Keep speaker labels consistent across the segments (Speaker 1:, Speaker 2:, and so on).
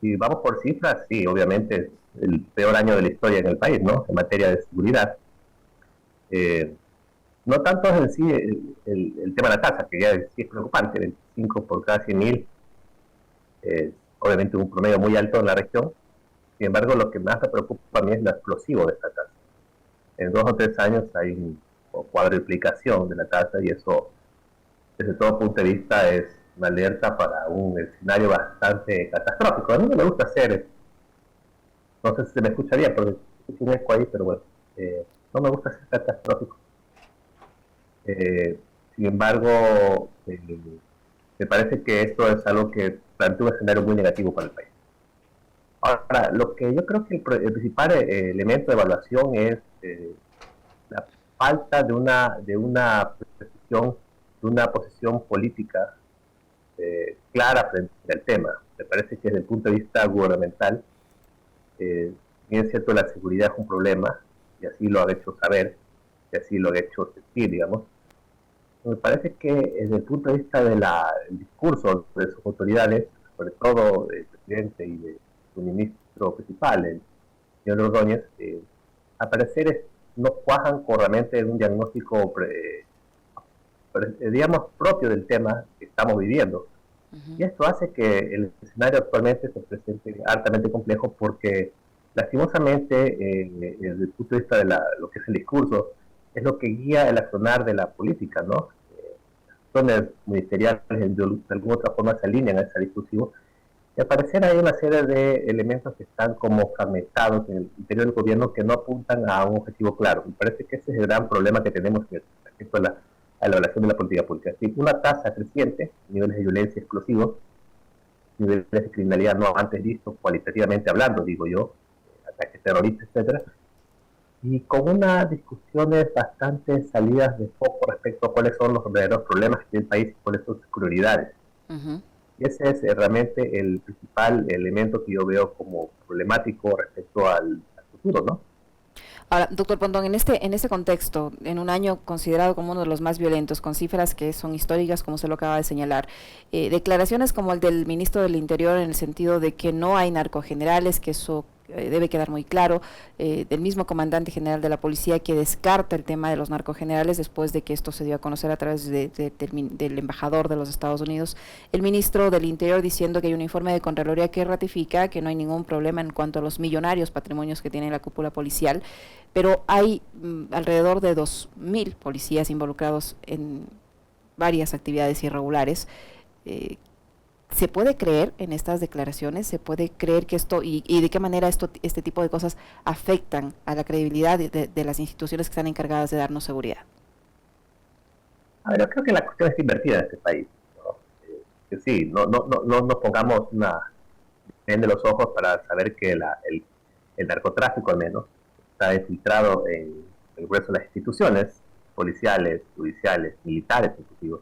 Speaker 1: si vamos por cifras, sí, obviamente es el peor año de la historia en el país, ¿no? En materia de seguridad. Eh, no tanto en sí el tema de la tasa, que ya sí es preocupante, 25 por cada 100.000, es obviamente un promedio muy alto en la región. Sin embargo, lo que más me preocupa a mí es lo explosivo de esta tasa. En 2 o 3 años hay una cuadruplicación de la tasa y eso, desde todo punto de vista, es una alerta para un escenario bastante catastrófico. A mí no me gusta hacer, no sé si se me escucha bien, porque es un eco ahí, pero bueno, no me gusta ser catastrófico. Eh, Sin embargo, me parece que esto es algo que plantea un escenario muy negativo para el país. Ahora, lo que yo creo que el principal elemento de evaluación es la falta de una precisión, de una posición política clara frente al tema. Me parece que desde el punto de vista gubernamental, eh, bien es cierto, la seguridad es un problema, y así lo han hecho saber, y así lo han hecho sentir, digamos. Me parece que desde el punto de vista del discurso de sus autoridades, sobre todo del presidente y de su ministro principal, el señor Ordóñez, al parecer no cuajan con realmente un diagnóstico, digamos, propio del tema que estamos viviendo.
Speaker 2: Uh-huh.
Speaker 1: Y esto hace que el escenario actualmente se presente altamente complejo porque, lastimosamente, desde el punto de vista de lo que es el discurso, es lo que guía el accionar de la política, ¿no? Las ministeriales de alguna otra forma se alinean a ese discursivo. Y al parecer hay una serie de elementos que están como fragmentados en el interior del gobierno que no apuntan a un objetivo claro. Me parece que ese es el gran problema que tenemos respecto a la evaluación de la política pública. Es decir, una tasa creciente, niveles de violencia explosivos, niveles de criminalidad no antes vistos, cualitativamente hablando, digo yo, ataques terroristas, etcétera, y con unas discusiones bastante salidas de foco respecto a cuáles son los verdaderos problemas que tiene el país y cuáles son sus prioridades.
Speaker 2: Uh-huh.
Speaker 1: Y ese es realmente el principal elemento que yo veo como problemático respecto al futuro, ¿no?
Speaker 2: Ahora, doctor Pontón, en este contexto, en un año considerado como uno de los más violentos, con cifras que son históricas, como se lo acaba de señalar, declaraciones como el del ministro del Interior en el sentido de que no hay narcogenerales, que eso debe quedar muy claro, del mismo comandante general de la policía que descarta el tema de los narcogenerales después de que esto se dio a conocer a través del embajador de los Estados Unidos, el ministro del Interior diciendo que hay un informe de Contraloría que ratifica que no hay ningún problema en cuanto a los millonarios patrimonios que tiene la cúpula policial, pero hay alrededor de 2.000 policías involucrados en varias actividades irregulares. Eh, ¿Se puede creer en estas declaraciones? ¿Se puede creer que esto, y de qué manera este tipo de cosas afectan a la credibilidad de las instituciones que están encargadas de darnos seguridad?
Speaker 1: A ver, yo creo que la cuestión está invertida en este país, ¿no? Que sí, no nos pongamos una de los ojos para saber que el narcotráfico, al menos, está infiltrado en el grueso de las instituciones policiales, judiciales, militares, inclusive.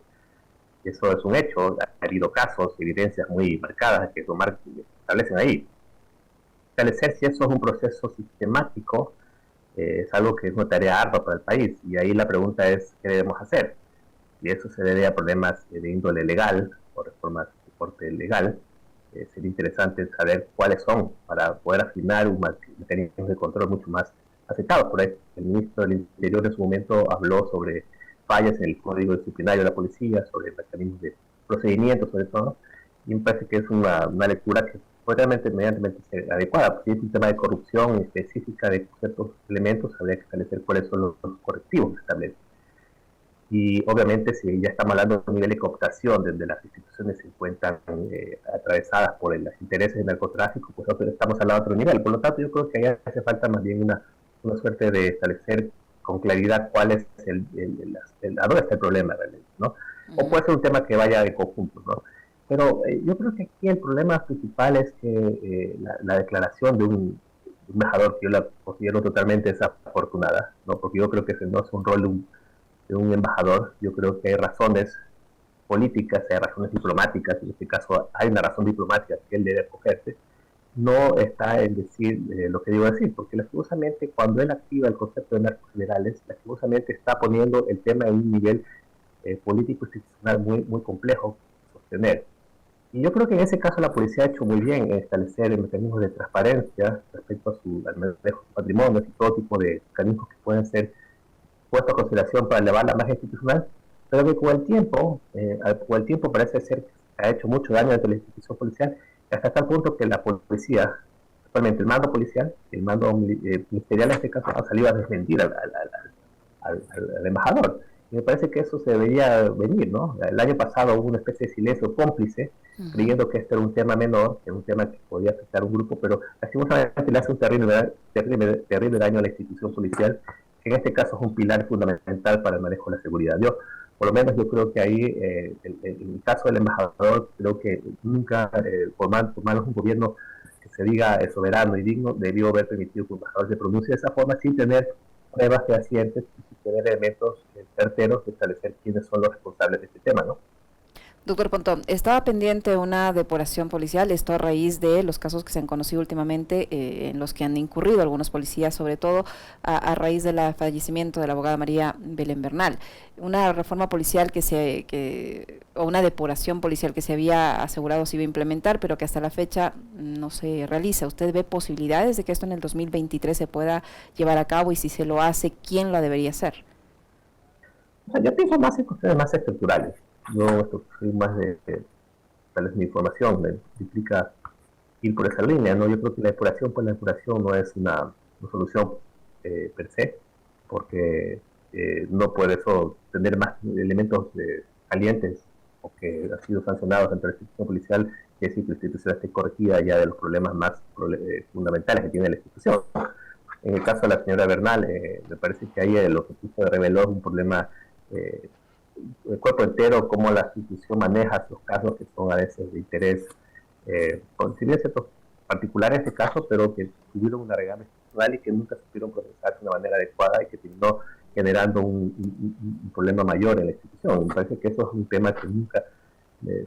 Speaker 1: Eso es un hecho. Ha habido casos, evidencias muy marcadas que establecen ahí. Establecer si eso es un proceso sistemático es algo que es una tarea ardua para el país. Y ahí la pregunta es, ¿qué debemos hacer? Y eso se debe a problemas de índole legal o reformas de corte legal. Sería interesante saber cuáles son para poder afinar un mecanismo de control mucho más aceptados. Por ahí, el ministro del Interior en su momento habló sobre fallas en el código disciplinario de la policía, sobre mecanismos de procedimientos, sobre todo, y me parece que es una lectura que puede realmente medianamente ser adecuada, porque es un tema de corrupción específica de ciertos elementos, habría que establecer cuáles son los correctivos que se establecen. Y obviamente, si ya estamos hablando de un nivel de cooptación donde las instituciones se encuentran atravesadas por los intereses del narcotráfico, pues estamos hablando de otro nivel. Por lo tanto, yo creo que ahí hace falta más bien una suerte de establecer con claridad cuál es a dónde está el problema realmente, ¿no? O
Speaker 2: Uh-huh.
Speaker 1: puede ser un tema que vaya de conjunto, ¿no? Pero yo creo que aquí el problema principal es que la declaración de un embajador, que yo la considero totalmente desafortunada, ¿no? Porque yo creo que ese no es un rol de un embajador. Yo creo que hay razones políticas, hay razones diplomáticas, en este caso hay una razón diplomática que él debe acogerse, no está en decir lo que digo decir, porque lastimosamente cuando él activa el concepto de narcos generales, lastimosamente está poniendo el tema en un nivel político institucional muy, muy complejo de sostener. Y yo creo que en ese caso la policía ha hecho muy bien en establecer mecanismos de transparencia respecto al manejo de su patrimonio y todo tipo de mecanismos que pueden ser puestos a consideración para elevar la margen institucional, pero que con el tiempo parece ser que ha hecho mucho daño dentro de la institución policial, hasta tal punto que la policía, actualmente el mando policial, el mando ministerial en este caso, ha salido a desmentir al embajador. Y me parece que eso se debería venir, ¿no? El año pasado hubo una especie de silencio cómplice, creyendo que este era un tema menor, que era un tema que podía afectar a un grupo, pero lastimosamente le hace un terrible daño a la institución policial, que en este caso es un pilar fundamental para el manejo de la seguridad. Por lo menos yo creo que ahí, en el caso del embajador, creo que nunca, por manos un gobierno que se diga soberano y digno, debió haber permitido que un embajador se pronuncie de esa forma sin tener pruebas fehacientes y tener elementos certeros de establecer quiénes son los responsables de este tema, ¿no?
Speaker 2: Doctor Pontón, estaba pendiente una depuración policial, esto a raíz de los casos que se han conocido últimamente, en los que han incurrido algunos policías, sobre todo a raíz del fallecimiento de la abogada María Belén Bernal. Una reforma policial o una depuración policial que se había asegurado se iba a implementar, pero que hasta la fecha no se realiza. ¿Usted ve posibilidades de que esto en el 2023 se pueda llevar a cabo? Y si se lo hace, ¿quién lo debería hacer?
Speaker 1: O sea, yo pienso más en cuestiones más estructurales. Yo soy más tal vez mi información me implica ir por esa línea, ¿no? Yo creo que la depuración no es una solución per se, porque no puede eso tener más elementos calientes o que han sido sancionados ante la institución policial, que decir que la institución esté corregida ya de los problemas más fundamentales que tiene la institución. En el caso de la señora Bernal, me parece que ahí lo que se reveló un problema el cuerpo entero, cómo la institución maneja esos casos que son a veces de interés, si bien ciertos particulares de casos, pero que tuvieron una regla institucional y que nunca supieron procesarse de una manera adecuada y que terminó generando un problema mayor en la institución. Me parece que eso es un tema que nunca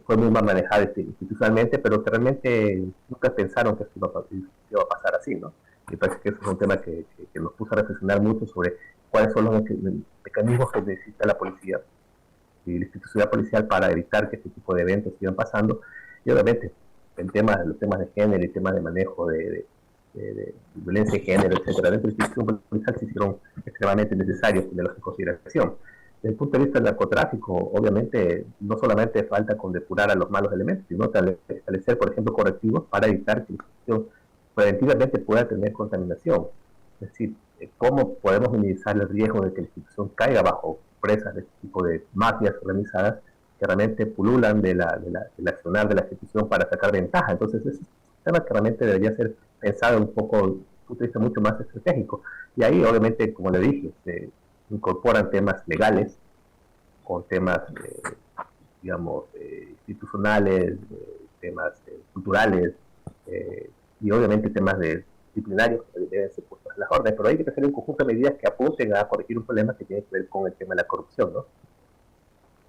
Speaker 1: fue muy mal manejado institucionalmente, pero que realmente nunca pensaron que esto iba a pasar así, ¿no? Me parece que eso es un tema que nos puso a reflexionar mucho sobre cuáles son los mecanismos que necesita la policía y la institución policial para evitar que este tipo de eventos sigan pasando. Y obviamente los temas de género y temas de manejo de violencia de género, etcétera, dentro de la institución policial se hicieron extremadamente necesarios tenerlos en consideración. Desde el punto de vista del narcotráfico, obviamente no solamente falta con depurar a los malos elementos, sino establecer, por ejemplo, correctivos para evitar que la institución preventivamente pueda tener contaminación. Es decir, cómo podemos minimizar el riesgo de que la institución caiga bajo presas de este tipo de mafias organizadas que realmente pululan del accionar de la institución para sacar ventaja. Entonces, es un tema que realmente debería ser pensado un poco, desde un punto de vista mucho más estratégico. Y ahí, obviamente, como le dije, se incorporan temas legales con temas, institucionales, temas culturales, y obviamente temas disciplinarios que deben ser puestos a las órdenes, pero hay que hacer un conjunto de medidas que apunten a corregir un problema que tiene que ver con el tema de la corrupción, ¿no?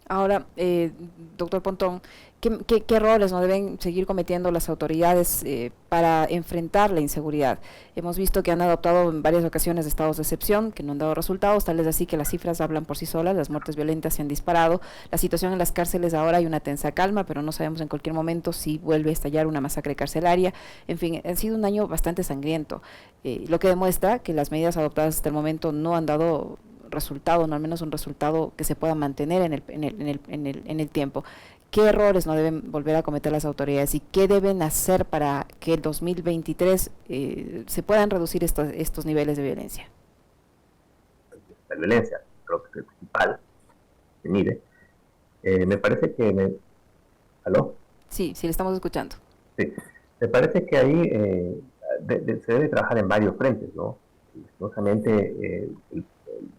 Speaker 2: Ahora, doctor Pontón, ¿qué errores no deben seguir cometiendo las autoridades para enfrentar la inseguridad? Hemos visto que han adoptado en varias ocasiones estados de excepción que no han dado resultados, tal es así que las cifras hablan por sí solas, las muertes violentas se han disparado, la situación en las cárceles ahora hay una tensa calma, pero no sabemos en cualquier momento si vuelve a estallar una masacre carcelaria. En fin, ha sido un año bastante sangriento, lo que demuestra que las medidas adoptadas hasta el momento no han dado resultado, no al menos un resultado que se pueda mantener en el tiempo. ¿Qué errores no deben volver a cometer las autoridades y qué deben hacer para que el 2023 se puedan reducir estos niveles de violencia?
Speaker 1: La violencia, creo que es el principal que mide. Me parece que... ¿Aló?
Speaker 2: Sí, le estamos escuchando.
Speaker 1: Sí, me parece que ahí se debe trabajar en varios frentes, ¿no? No solamente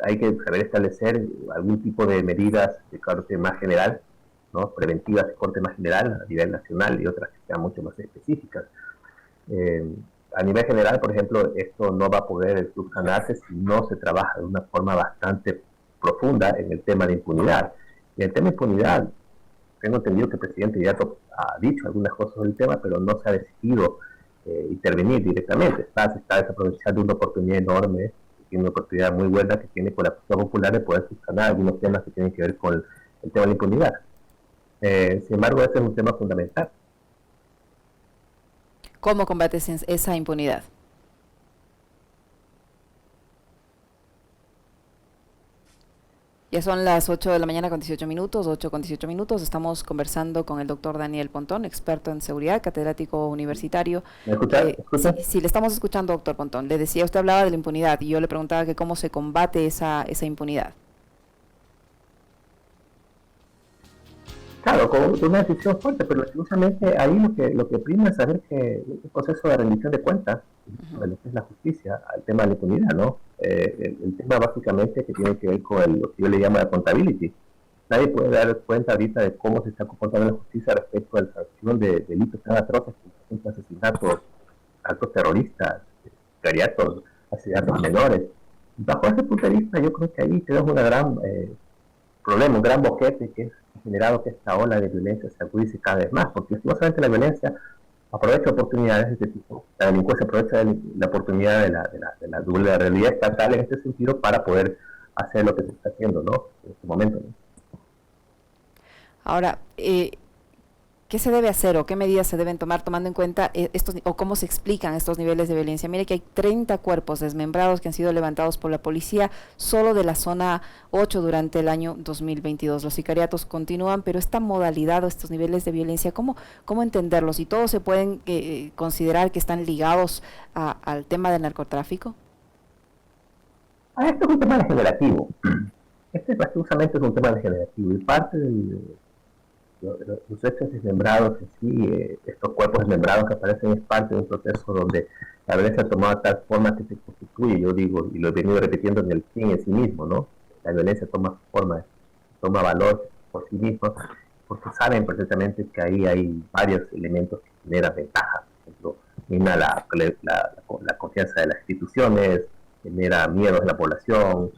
Speaker 1: hay que saber establecer algún tipo de medidas de corte más general, ¿no? Preventivas de corte más general a nivel nacional y otras que sean mucho más específicas. A nivel general, por ejemplo, esto no va a poder subsanarse si no se trabaja de una forma bastante profunda en el tema de impunidad. Y el tema de impunidad, tengo entendido que el presidente ya ha dicho algunas cosas sobre el tema, pero no se ha decidido intervenir directamente. Se está desaprovechando una oportunidad enorme, tiene una oportunidad muy buena que tiene con la Fuerza Popular de poder subsanar algunos temas que tienen que ver con el tema de la impunidad. Sin embargo, ese es un tema fundamental.
Speaker 2: ¿Cómo combates esa impunidad? Ya son las 8 de la mañana con 18 minutos, 8 con 18 minutos. Estamos conversando con el doctor Daniel Pontón, experto en seguridad, catedrático universitario.
Speaker 1: ¿Me escucha?
Speaker 2: Sí, le estamos escuchando, doctor Pontón. Le decía, usted hablaba de la impunidad y yo le preguntaba que cómo se combate esa impunidad.
Speaker 1: Claro, con una decisión fuerte, pero lastimosamente ahí lo que prima es saber que el proceso de rendición de cuentas, de lo que es la justicia, al tema de la impunidad, ¿no? El tema básicamente que tiene que ver con lo que yo le llamo la accountability. Nadie puede dar cuenta ahorita de cómo se está comportando la justicia respecto a la sanción de delitos tan atroces como asesinatos, actos terroristas, sicariatos, asesinatos menores. Bajo ese punto de vista, yo creo que ahí tenemos una gran problema, un gran boquete que es generado que esta ola de violencia se agudice cada vez más, porque lastimosamente la violencia aprovecha oportunidades de este tipo. La delincuencia aprovecha la oportunidad de la realidad estatal en este sentido para poder hacer lo que se está haciendo, ¿no? En este momento, ¿no?
Speaker 2: Ahora, ¿qué se debe hacer o qué medidas se deben tomar tomando en cuenta o cómo se explican estos niveles de violencia? Mire que hay 30 cuerpos desmembrados que han sido levantados por la policía solo de la zona 8 durante el año 2022. Los sicariatos continúan, pero esta modalidad o estos niveles de violencia, ¿cómo entenderlos? ¿Y todos se pueden considerar que están ligados al tema del narcotráfico?
Speaker 1: Esto es un tema degenerativo. Este justamente es un tema degenerativo y parte los hechos desmembrados en sí, estos cuerpos desmembrados que aparecen es parte de un proceso donde la violencia ha tomado tal forma que se constituye, yo digo, y lo he venido repitiendo en el fin en sí mismo, ¿no? La violencia toma forma, toma valor por sí mismo, porque saben perfectamente que ahí hay varios elementos que generan ventajas. Por ejemplo, la confianza de las instituciones, genera miedos en la población,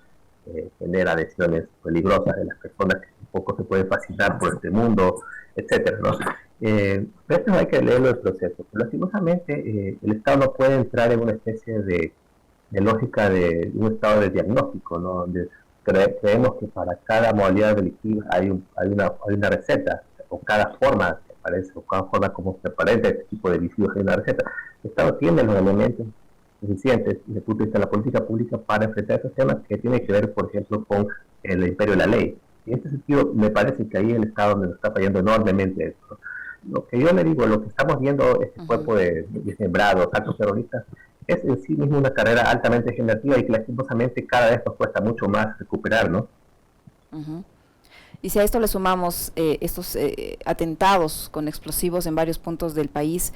Speaker 1: genera adhesiones peligrosas de las personas que un poco se pueden fascinar por este mundo, etcétera, ¿no? Esto hay que leerlo el proceso. Pero lastimosamente el Estado no puede entrar en una especie de lógica de un estado de diagnóstico, ¿no? Donde creemos que para cada modalidad delictiva hay una receta, o cada forma que aparece, o cada forma como se aparece este tipo de delitos hay una receta. El Estado tiene los elementos suficientes desde el punto de vista de la política pública para enfrentar esos temas que tienen que ver, por ejemplo, con el imperio de la ley. Y en este sentido, me parece que ahí el Estado nos está fallando enormemente esto. Lo que yo le digo, lo que estamos viendo, este cuerpo de desmembrados, actos terroristas, es en sí mismo una carrera altamente generativa y que lastimosamente cada vez nos cuesta mucho más recuperar, ¿no?
Speaker 2: Y si a esto le sumamos estos atentados con explosivos en varios puntos del país,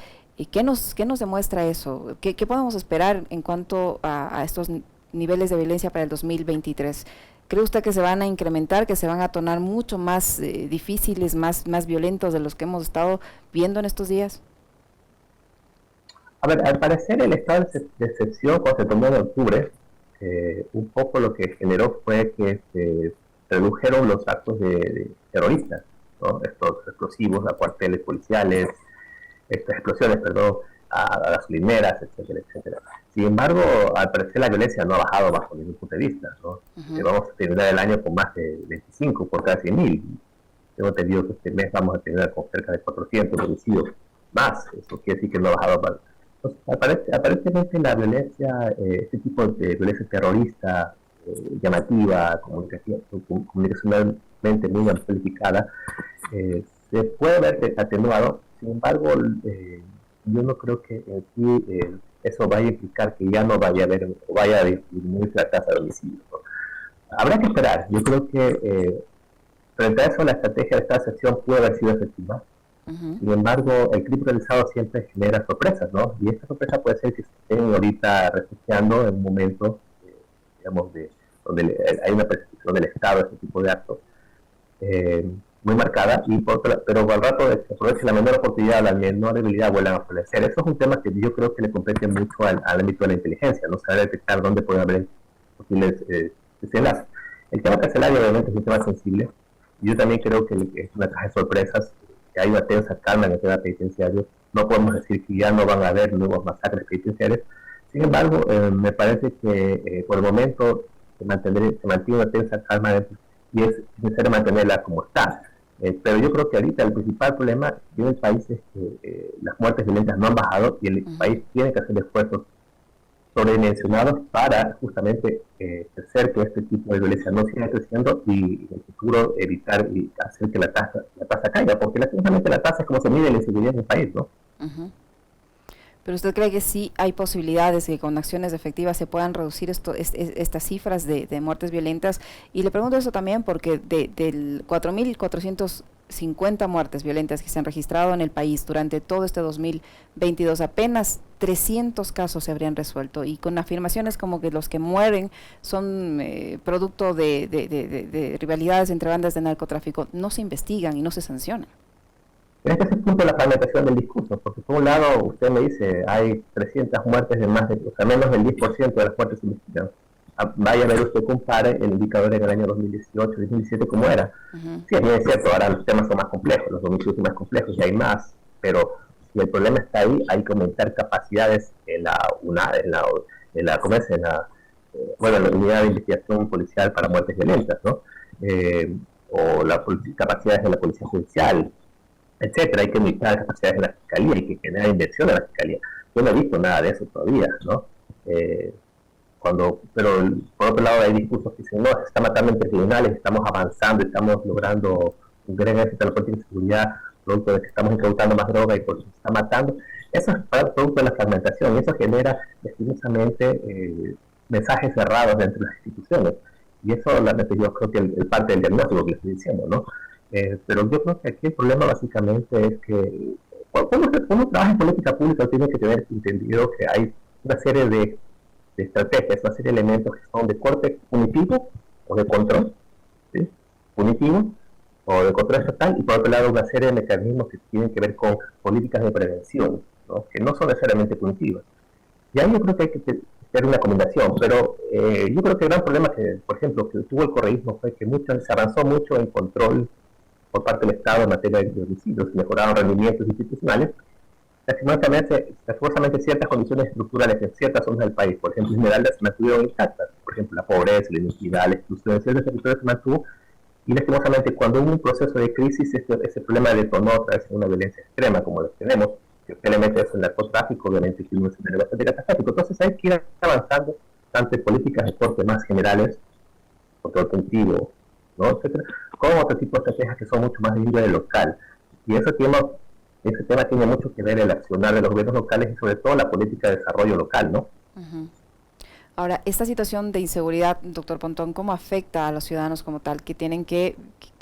Speaker 2: ¿qué nos demuestra eso? ¿Qué podemos esperar en cuanto a estos niveles de violencia para el 2023? ¿Cree usted que se van a incrementar, que se van a tornar mucho más difíciles, más violentos de los que hemos estado viendo en estos días?
Speaker 1: A ver, al parecer el estado de excepción cuando se tomó en octubre, un poco lo que generó fue que se redujeron los actos de terroristas, ¿no? Estos explosivos a cuarteles policiales, estas explosiones, perdón, a gasolineras, etcétera, etcétera. Sin embargo, al parecer la violencia no ha bajado bajo ningún punto de vista, ¿no? Vamos a terminar el año con más de 25 por cada 100.000. Tengo entendido que este mes vamos a terminar con cerca de 400 homicidios más. Eso quiere decir que no ha bajado más. Entonces, aparentemente la violencia, este tipo de violencia terrorista, llamativa, comunicacionalmente muy amplificada, se puede ver atenuado. Sin embargo, yo no creo que en sí eso vaya a implicar que ya no vaya a disminuir la tasa de homicidios, ¿no? Habrá que esperar. Yo creo que frente a eso la estrategia de esta sección puede haber sido efectiva. Sin embargo, el crimen organizado siempre genera sorpresas, ¿no? Y esta sorpresa puede ser que se estén ahorita refugiando en un momento, digamos, donde hay una persecución del Estado, este tipo de actos, muy marcada, pero al rato de que aproveche la menor oportunidad, la menor debilidad, vuelvan a florecer. Eso es un tema que yo creo que le compete mucho al ámbito de la inteligencia, ¿no? Saber detectar dónde puede haber posibles desenlaces. El tema carcelario obviamente es un tema sensible. Yo también creo que es una caja de sorpresas, que hay una tensa calma en el tema penitenciario. No podemos decir que ya no van a haber nuevos masacres penitenciarios. Sin embargo, me parece que por el momento se mantiene una tensa calma y es necesario mantenerla como está. Pero yo creo que ahorita el principal problema que tiene el país es que las muertes violentas no han bajado y el país tiene que hacer esfuerzos sobredimensionados para justamente hacer que este tipo de violencia no siga creciendo y en el futuro evitar y hacer que la tasa caiga, porque lastimosamente la tasa es como se mide la inseguridad en el país, ¿no?
Speaker 2: Uh-huh. ¿Pero usted cree que sí hay posibilidades de que con acciones efectivas se puedan reducir estas cifras de muertes violentas? Y le pregunto eso también porque del 4.450 muertes violentas que se han registrado en el país durante todo este 2022, apenas 300 casos se habrían resuelto, y con afirmaciones como que los que mueren son producto de rivalidades entre bandas de narcotráfico, no se investigan y no se sancionan.
Speaker 1: Este es el punto de la fragmentación del discurso, porque por un lado usted me dice hay 300 muertes de más de, o sea, menos del 10% de las muertes se investigan. Vaya a ver usted, compare el indicador en el año 2018, 2017 como era. Sí, es cierto, ahora los temas son más complejos, los homicidios son más complejos y hay más, pero si el problema está ahí, hay que aumentar capacidades en la UNAD, en la unidad de investigación policial para muertes violentas, ¿no? O las capacidades de la policía judicial, etcétera. Hay que aumentar las capacidades de la fiscalía, hay que generar inversión en la fiscalía. Yo no he visto nada de eso todavía, ¿no? Pero por otro lado hay discursos que dicen, no, se está matando entre tribunales, estamos avanzando, estamos logrando un gran éxito en la política de seguridad, producto de que estamos incautando más droga y por eso se está matando. Eso es producto de la fragmentación y eso genera lastimosamente mensajes cerrados dentro de las instituciones. Y eso realmente yo creo que es parte del diagnóstico que le estoy diciendo, ¿no? Pero yo creo que aquí el problema básicamente es que cuando uno trabaja en política pública tiene que tener entendido que hay una serie de estrategias, una serie de elementos que son de corte punitivo o de control, ¿sí? Punitivo o de control estatal, y por otro lado una serie de mecanismos que tienen que ver con políticas de prevención, ¿no? Que no son necesariamente punitivas. Y ahí yo creo que hay que tener una combinación, pero yo creo que el gran problema que, por ejemplo, que tuvo el correísmo fue que se avanzó mucho en control por parte del Estado en materia de homicidios, mejoraron rendimientos institucionales, lastimosamente ciertas condiciones estructurales en ciertas zonas del país, por ejemplo, Esmeraldas, se mantuvieron intactas, por ejemplo, la pobreza, la inequidad, la exclusión en ciertos territorios se mantuvo, y lastimosamente cuando hubo un proceso de crisis, ese problema detonó otra vez una violencia extrema, como lo tenemos, que obviamente es el narcotráfico, obviamente que es un escenario bastante catastrófico. Entonces hay que ir avanzando tanto en políticas de corte más generales, control punitivo, ¿no? Etcétera, con otro tipo de estrategias que son mucho más de índole local. Y ese tema tiene mucho que ver el accionar de los gobiernos locales y sobre todo la política de desarrollo local, ¿no?
Speaker 2: Uh-huh. Ahora, esta situación de inseguridad, doctor Pontón, ¿cómo afecta a los ciudadanos como tal, que tienen que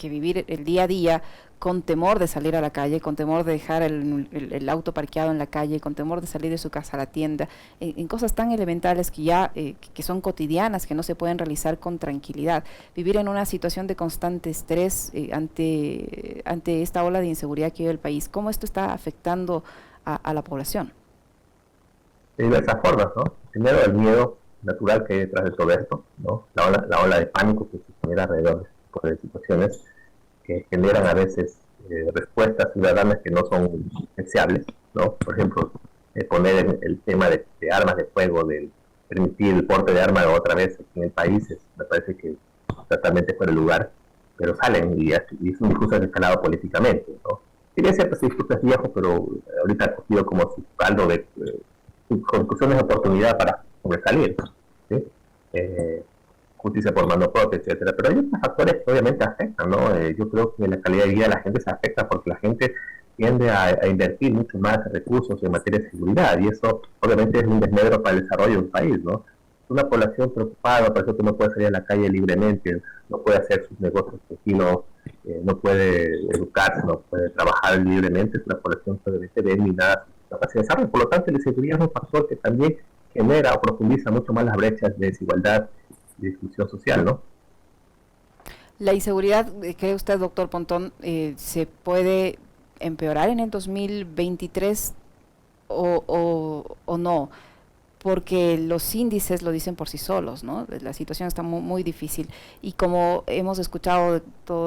Speaker 2: vivir el día a día con temor de salir a la calle, con temor de dejar el auto parqueado en la calle, con temor de salir de su casa a la tienda, en cosas tan elementales que ya que son cotidianas, que no se pueden realizar con tranquilidad? Vivir en una situación de constante estrés ante esta ola de inseguridad que vive el país, ¿cómo esto está afectando a la población?
Speaker 1: De diversas formas, ¿no? Primero, el miedo natural que hay detrás de todo esto, ¿no? La ola de pánico que se genera alrededor de este tipo de situaciones que generan a veces respuestas ciudadanas que no son deseables, ¿no? Por ejemplo, poner el tema de armas de fuego, de permitir el porte de armas otra vez en el país, me parece que totalmente fuera de lugar, pero salen y es un discurso escalado políticamente, ¿no? Tiene ciertos discursos viejos, pero ahorita ha cogido como si algo de conclusiones de oportunidad para sobresalir, ¿sí? Justicia por mano propia, etcétera. Pero hay otros factores que obviamente afectan, ¿no? Yo creo que la calidad de vida de la gente se afecta porque la gente tiende a invertir mucho más recursos en materia de seguridad y eso obviamente es un desmedro para el desarrollo de un país, ¿no? Una población preocupada, por eso que no puede salir a la calle libremente, no puede hacer sus negocios tranquilos, no puede educarse, no puede trabajar libremente, es una población que obviamente ve minada su capacidad de desarrollo. Por lo tanto, la inseguridad es un factor que también genera o profundiza mucho más las brechas de desigualdad y de exclusión social, ¿no?
Speaker 2: La inseguridad, ¿cree usted, doctor Pontón, se puede empeorar en el 2023 o no? Porque los índices lo dicen por sí solos, ¿no? La situación está muy, muy difícil. Y como hemos escuchado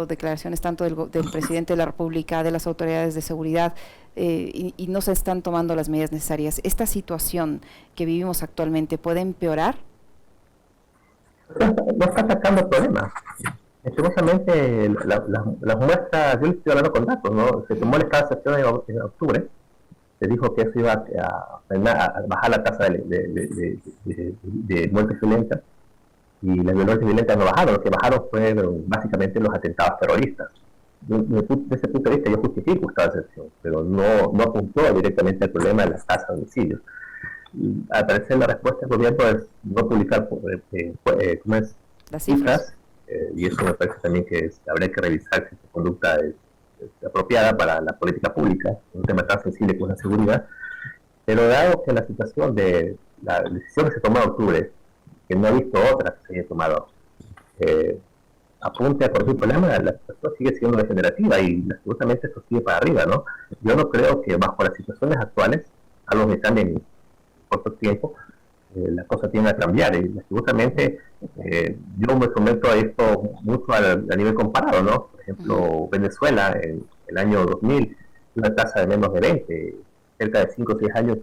Speaker 2: declaraciones tanto del presidente de la República, de las autoridades de seguridad, y no se están tomando las medidas necesarias, ¿esta situación que vivimos actualmente puede empeorar?
Speaker 1: No está atacando problemas. Lastimosamente, las muestras, yo le estoy hablando con datos, ¿no? Se tomó el estado de excepción en octubre, se dijo que eso iba a bajar la tasa de muertes violentas, y las violencias violentas no bajaron, lo que bajaron fueron básicamente los atentados terroristas. Desde ese punto de vista yo justifico esta excepción, pero no apuntó directamente al problema de las tasas de homicidios. Al parecer la respuesta del gobierno es no publicar ¿cómo es?
Speaker 2: Las cifras.
Speaker 1: Y eso me parece también que habría que revisar si esta conducta es apropiada para la política pública, un tema tan sensible como la seguridad. Pero dado que la situación de la decisión que se tomó en octubre, que no he visto otra que se haya tomado, apunte a corregir el problema, la situación sigue siendo degenerativa y absolutamente esto sigue para arriba, ¿no? Yo no creo que bajo las situaciones actuales, algo que cambie en corto tiempo, la cosa tiende a cambiar y absolutamente yo me someto a esto mucho a nivel comparado, ¿no? Por ejemplo, Venezuela en el año 2000, una tasa de menos de 20, cerca de 5 o 6 años,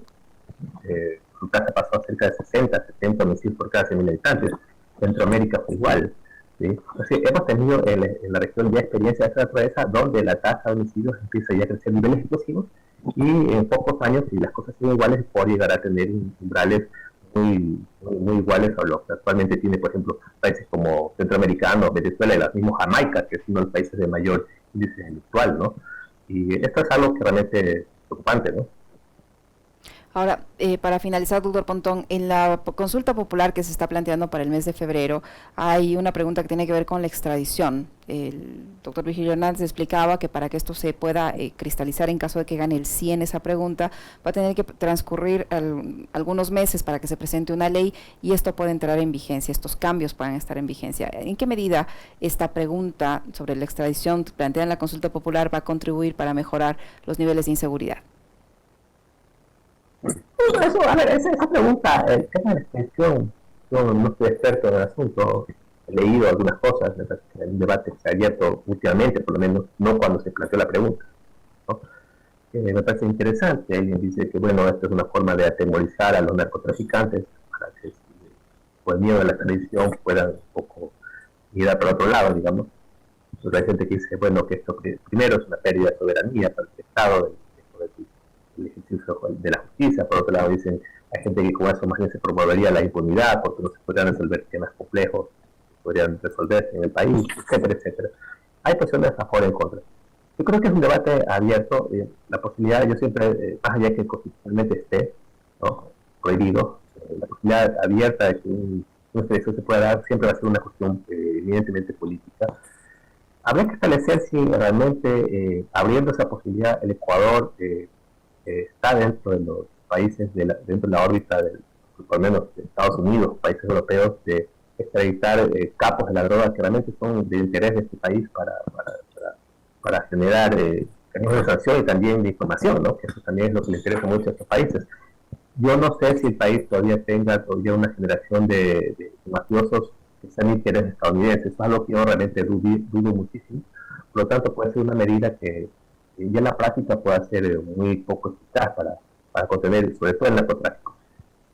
Speaker 1: su tasa pasó a cerca de 60, 70 homicidios por cada 100.000 habitantes. Centroamérica fue igual. ¿Sí? Entonces, hemos tenido en la región ya experiencias de esta naturaleza donde la tasa de homicidios empieza ya a crecer a niveles explosivos y en pocos años, si las cosas siguen iguales, puede llegar a tener umbrales muy iguales a lo que actualmente tiene, por ejemplo, países como centroamericanos, Venezuela y los mismos Jamaica, que es uno de los países de mayor índice delictual, ¿no? Y esto es algo que realmente es preocupante, ¿no?
Speaker 2: Ahora, para finalizar, doctor Pontón, en la consulta popular que se está planteando para el mes de febrero, hay una pregunta que tiene que ver con la extradición. El doctor Virgilio Hernández explicaba que para que esto se pueda cristalizar en caso de que gane el sí en esa pregunta, va a tener que transcurrir algunos meses para que se presente una ley y esto puede entrar en vigencia, estos cambios puedan estar en vigencia. ¿En qué medida esta pregunta sobre la extradición planteada en la consulta popular va a contribuir para mejorar los niveles de inseguridad?
Speaker 1: Eso, a ver, esa pregunta, el tema de la extensión, yo no soy experto en el asunto, he leído algunas cosas, el debate se ha abierto últimamente, por lo menos no cuando se planteó la pregunta, ¿no? Me parece interesante, alguien dice que bueno, esto es una forma de atemorizar a los narcotraficantes para que por el miedo de la tradición puedan un poco ir a por otro lado, digamos. Entonces hay gente que dice, bueno, que esto primero es una pérdida de soberanía para el Estado, el ejercicio de la justicia. Por otro lado dicen, hay gente que con eso más bien se promovería la impunidad porque no se podrían resolver temas complejos, podrían resolverse en el país, etcétera, etcétera. Hay posiciones a favor y en contra. Yo creo que es un debate abierto, la posibilidad, yo siempre, más allá que constitucionalmente esté, ¿no?, prohibido, la posibilidad abierta de que una selección se pueda dar siempre va a ser una cuestión evidentemente política. Habría que establecer si realmente abriendo esa posibilidad el Ecuador está dentro de los países, dentro de la órbita, por lo menos de Estados Unidos, países europeos, de extraditar capos de la droga que realmente son de interés de este país para generar mecanismos de sanción y también de información, ¿no? Que eso también es lo que le interesa mucho a estos países. Yo no sé si el país todavía tenga una generación de mafiosos que sean de interés estadounidense. Eso es algo que yo realmente dudo muchísimo. Por lo tanto, puede ser una medida que ya en la práctica puede ser muy poco eficaz para contener, sobre todo el narcotráfico.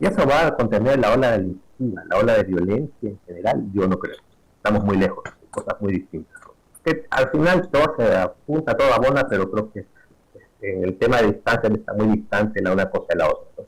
Speaker 1: Y eso va a contener la ola delictiva, la ola de violencia en general, yo no creo. Estamos muy lejos, cosas muy distintas. Que al final todo se apunta, todo abona, pero creo que en el tema de distancia está muy distante la una cosa de la otra, ¿no?